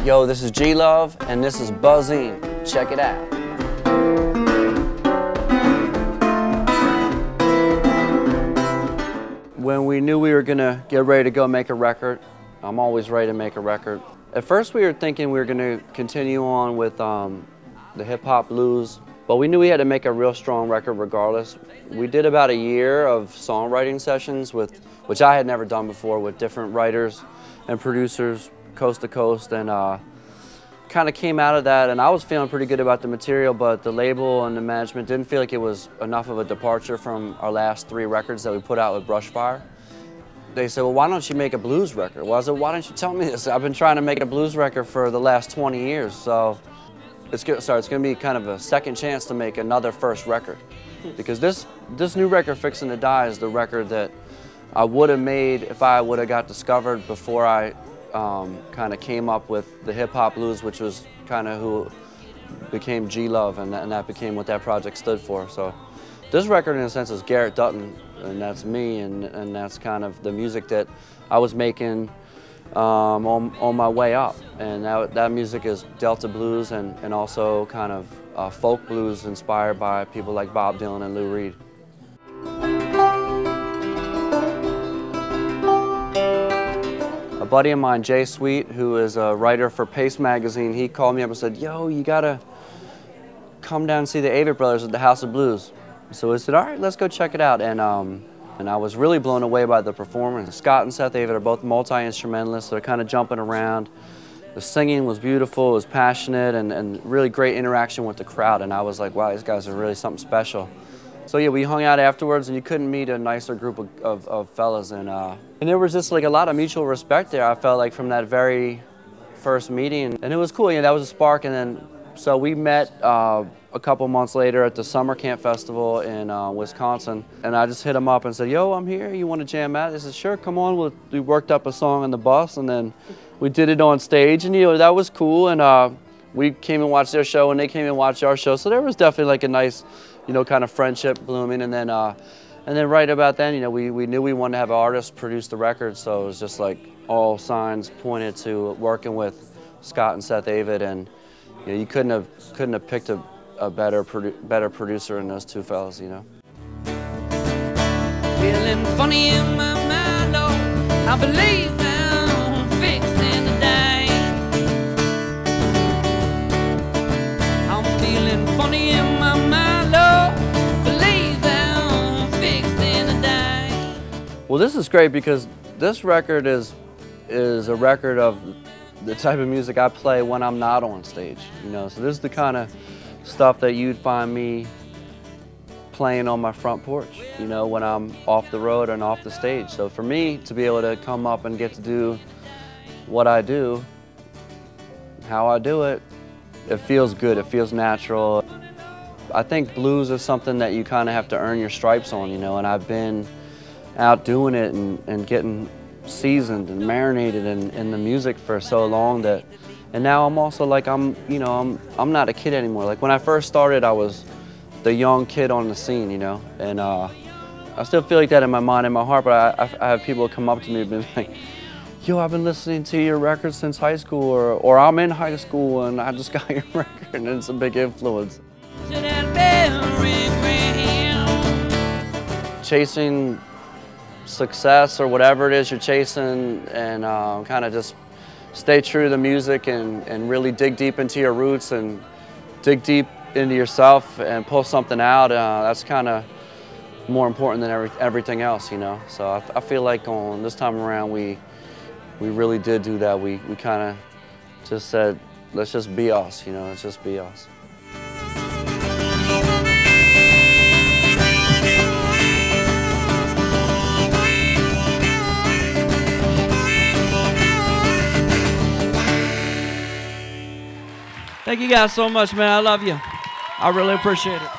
Yo, this is G-Love, and this is Buzzine. Check it out. When we knew we were gonna get ready to go make a record, I'm always ready to make a record. At first we were thinking we were gonna continue on with the hip-hop blues, but we knew we had to make a real strong record regardless. We did about a year of songwriting sessions, which I had never done before, with different writers and producers coast to coast, and kind of came out of that, and I was feeling pretty good about the material, but the label and the management didn't feel like it was enough of a departure from our last 3 records that we put out with Brushfire. They said, well, why don't you make a blues record? Well, I said, why don't you tell me this? I've been trying to make a blues record for the last 20 years, so it's going to be kind of a second chance to make another first record. Because this new record, Fixin To Die, is the record that I would have made if I would have got discovered before I kind of came up with the hip-hop blues, which was kind of who became G-Love, and that became what that project stood for. So this record, in a sense, is Garrett Dutton, and that's me, and that's kind of the music that I was making on my way up. And that music is Delta blues and also kind of folk blues inspired by people like Bob Dylan and Lou Reed. A buddy of mine, Jay Sweet, who is a writer for Pace magazine, he called me up and said, yo, you gotta come down and see the Avett Brothers at the House of Blues. So I said, all right, let's go check it out. And I was really blown away by the performance. Scott and Seth Avett are both multi-instrumentalists. They're kind of jumping around. The singing was beautiful, it was passionate, and really great interaction with the crowd. And I was like, wow, these guys are really something special. So yeah, we hung out afterwards, and you couldn't meet a nicer group of fellas. And there was just like a lot of mutual respect there, I felt like, from that very first meeting. And it was cool, that was a spark. And then, so we met a couple months later at the Summer Camp Festival in Wisconsin. And I just hit him up and said, yo, I'm here, you want to jam out? He said, sure, come on. We worked up a song on the bus, and then we did it on stage, and that was cool. And we came and watched their show, and they came and watched our show. So there was definitely like a nice, kind of friendship blooming. And then right about then, we knew we wanted to have an artist produce the record. So it was just like all signs pointed to working with Scott and Seth Avett, and you couldn't have picked a better producer than those two fellas, Feeling funny in my mind, oh, I believe I'm fixing to die. I'm feeling funny in my mind, oh, believe I'm fixing to die. Well, this is great because this record is a record of the type of music I play when I'm not on stage, So this is the kind of stuff that you'd find me playing on my front porch, when I'm off the road and off the stage. So for me to be able to come up and get to do what I do, how I do it, it feels good, it feels natural. I think blues is something that you kind of have to earn your stripes on, and I've been out doing it and getting seasoned and marinated in the music for so long that, and now I'm also like, I'm not a kid anymore. Like when I first started, I was the young kid on the scene, and I still feel like that in my mind and my heart, but I have people come up to me and be like, yo, I've been listening to your record since high school, or I'm in high school and I just got your record, and it's a big influence. Chasing success or whatever it is you're chasing, and kind of just stay true to the music and really dig deep into your roots and dig deep into yourself and pull something out. That's kind of more important than everything else, So I feel like on this time around we really did do that. We kind of just said, let's just be us, let's just be us. Thank you guys so much, man. I love you. I really appreciate it.